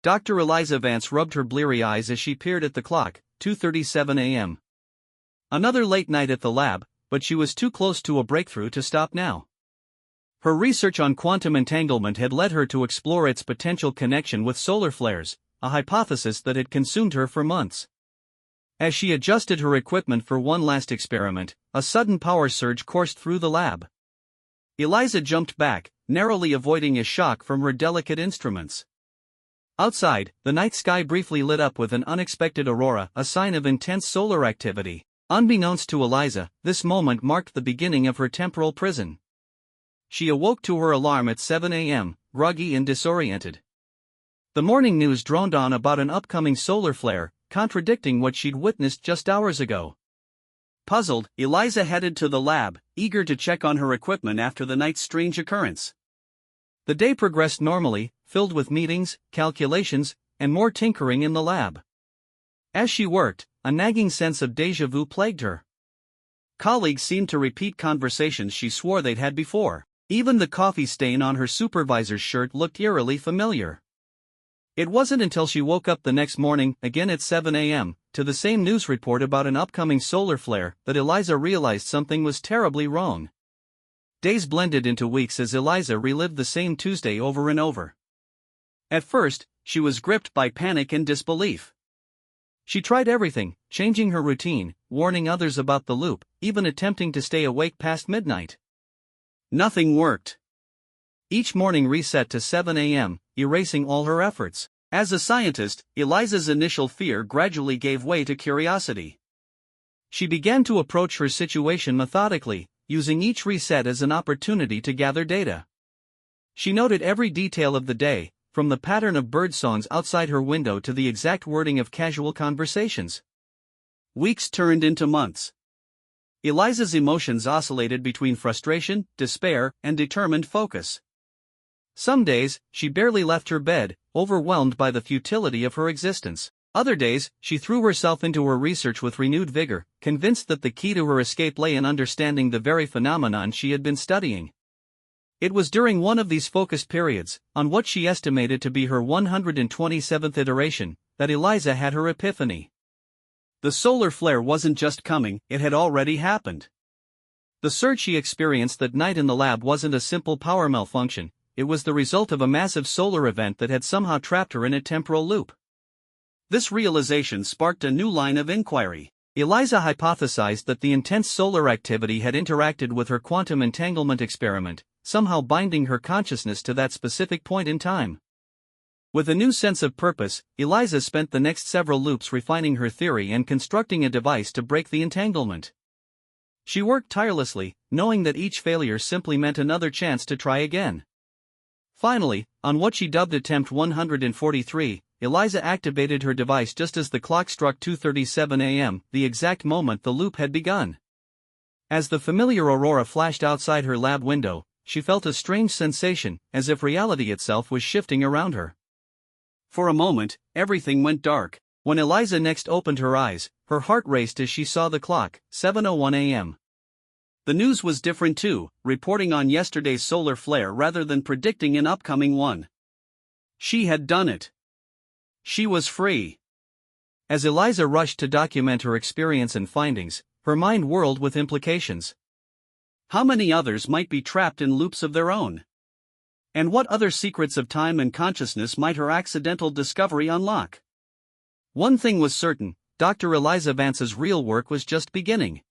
Dr. Eliza Vance rubbed her bleary eyes as she peered at the clock, 2:37 a.m. Another late night at the lab, but she was too close to a breakthrough to stop now. Her research on quantum entanglement had led her to explore its potential connection with solar flares, a hypothesis that had consumed her for months. As she adjusted her equipment for one last experiment, a sudden power surge coursed through the lab. Eliza jumped back, narrowly avoiding a shock from her delicate instruments. Outside, the night sky briefly lit up with an unexpected aurora, a sign of intense solar activity. Unbeknownst to Eliza, this moment marked the beginning of her temporal prison. She awoke to her alarm at 7 a.m., groggy and disoriented. The morning news droned on about an upcoming solar flare, contradicting what she'd witnessed just hours ago. Puzzled, Eliza headed to the lab, eager to check on her equipment after the night's strange occurrence. The day progressed normally, filled with meetings, calculations, and more tinkering in the lab. As she worked, a nagging sense of déjà vu plagued her. Colleagues seemed to repeat conversations she swore they'd had before. Even the coffee stain on her supervisor's shirt looked eerily familiar. It wasn't until she woke up the next morning, again at 7 a.m., to the same news report about an upcoming solar flare that Eliza realized something was terribly wrong. Days blended into weeks as Eliza relived the same Tuesday over and over. At first, she was gripped by panic and disbelief. She tried everything, changing her routine, warning others about the loop, even attempting to stay awake past midnight. Nothing worked. Each morning reset to 7 a.m., erasing all her efforts. As a scientist, Eliza's initial fear gradually gave way to curiosity. She began to approach her situation methodically, using each reset as an opportunity to gather data. She noted every detail of the day, from the pattern of birdsongs outside her window to the exact wording of casual conversations. Weeks turned into months. Eliza's emotions oscillated between frustration, despair, and determined focus. Some days, she barely left her bed, overwhelmed by the futility of her existence. Other days, she threw herself into her research with renewed vigor, convinced that the key to her escape lay in understanding the very phenomenon she had been studying. It was during one of these focused periods, on what she estimated to be her 127th iteration, that Eliza had her epiphany. The solar flare wasn't just coming, it had already happened. The surge she experienced that night in the lab wasn't a simple power malfunction, it was the result of a massive solar event that had somehow trapped her in a temporal loop. This realization sparked a new line of inquiry. Eliza hypothesized that the intense solar activity had interacted with her quantum entanglement experiment, somehow binding her consciousness to that specific point in time. With a new sense of purpose, Eliza spent the next several loops refining her theory and constructing a device to break the entanglement. She worked tirelessly, knowing that each failure simply meant another chance to try again. Finally, on what she dubbed Attempt 143, Eliza activated her device just as the clock struck 2:37 a.m., the exact moment the loop had begun. As the familiar aurora flashed outside her lab window, she felt a strange sensation, as if reality itself was shifting around her. For a moment, everything went dark. When Eliza next opened her eyes, her heart raced as she saw the clock, 7:01 a.m. The news was different too, reporting on yesterday's solar flare rather than predicting an upcoming one. She had done it. She was free. As Eliza rushed to document her experience and findings, her mind whirled with implications. How many others might be trapped in loops of their own? And what other secrets of time and consciousness might her accidental discovery unlock? One thing was certain, Dr. Eliza Vance's real work was just beginning.